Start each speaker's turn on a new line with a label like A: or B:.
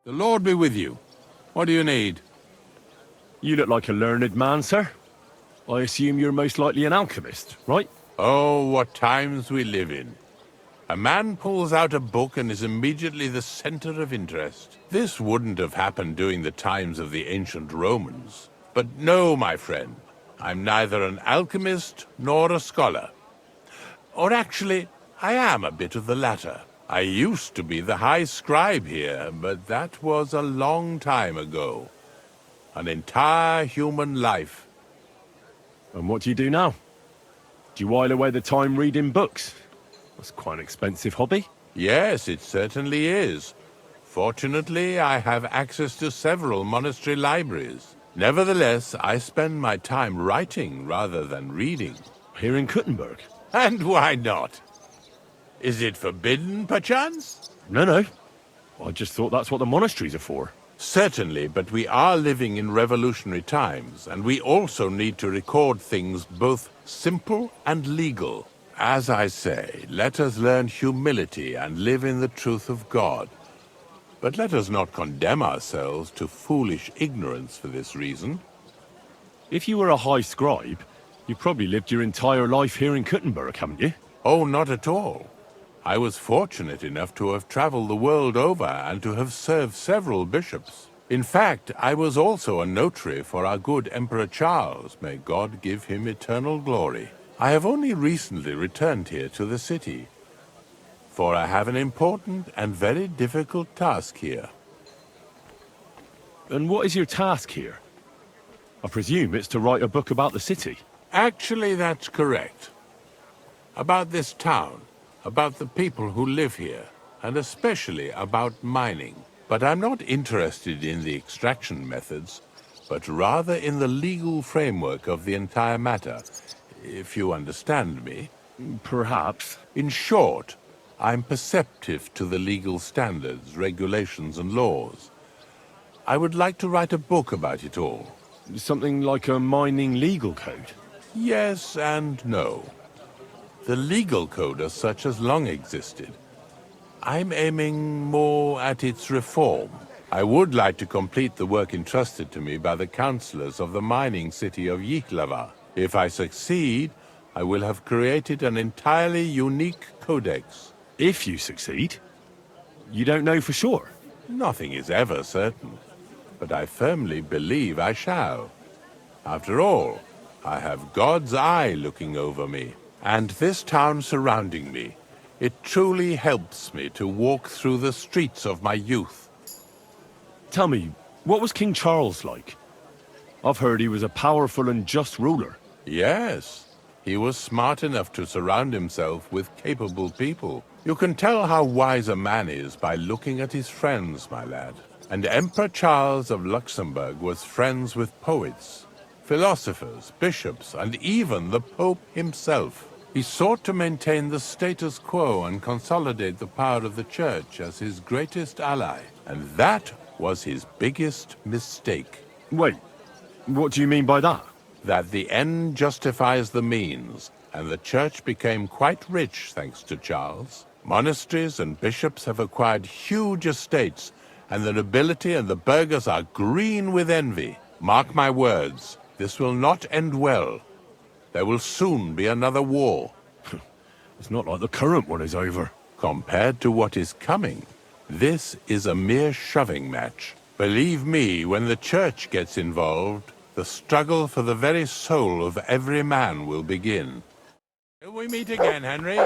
A: The Lord be with you. What do you need?
B: You look like a learned man, sir. I assume you're most likely an alchemist, right?
A: Oh, what times we live in. A man pulls out a book and is immediately the center of interest. This wouldn't have happened during the times of the ancient Romans. But no, my friend. I'm neither an alchemist nor a scholar. Or actually, I am a bit of the latter. I used to be the high scribe here, but that was a long time ago. An entire human life.
B: And what do you do now? Do you while away the time reading books? That's quite an expensive hobby.
A: Yes, it certainly is. Fortunately, I have access to several monastery libraries. Nevertheless, I spend my time writing rather than reading.
B: Here in Kuttenberg?
A: And why not? Is it forbidden, perchance?
B: No. I just thought that's what the monasteries are for.
A: Certainly, but we are living in revolutionary times, and we also need to record things both simple and legal. As I say, let us learn humility and live in the truth of God. But let us not condemn ourselves to foolish ignorance for this reason.
B: If you were a high scribe, you probably lived your entire life here in Kuttenberg, haven't you?
A: Oh, not at all. I was fortunate enough to have traveled the world over and to have served several bishops. In fact, I was also a notary for our good Emperor Charles. May God give him eternal glory. I have only recently returned here to the city, for I have an important and very difficult task here.
B: And what is your task here? I presume it's to write a book about the city.
A: Actually, that's correct. About this town, about the people who live here, and especially about mining. But I'm not interested in the extraction methods, but rather in the legal framework of the entire matter, if you understand me.
B: Perhaps.
A: In short, I'm perceptive to the legal standards, regulations, and laws. I would like to write a book about it all.
B: Something like a mining legal code?
A: Yes and no. The legal code as such has long existed. I'm aiming more at its reform. I would like to complete the work entrusted to me by the councillors of the mining city of Yihlava. If I succeed, I will have created an entirely unique codex.
B: If you succeed? You don't know for sure?
A: Nothing is ever certain, but I firmly believe I shall. After all, I have God's eye looking over me, and this town surrounding me. It truly helps me to walk through the streets of my youth.
B: Tell me, what was King Charles like? I've heard he was a powerful and just ruler.
A: Yes, he was smart enough to surround himself with capable people. You can tell how wise a man is by looking at his friends, my lad. And Emperor Charles of Luxembourg was friends with poets, philosophers, bishops, and even the Pope himself. He sought to maintain the status quo and consolidate the power of the Church as his greatest ally. And that was his biggest mistake.
B: Wait, what do you mean by that?
A: That the end justifies the means, and the Church became quite rich thanks to Charles. Monasteries and bishops have acquired huge estates, and the nobility and the burghers are green with envy. Mark my words, this will not end well. There will soon be another war.
B: It's not like the current one is over.
A: Compared to what is coming, this is a mere shoving match. Believe me, when the Church gets involved, the struggle for the very soul of every man will begin. Till we meet again, Henry.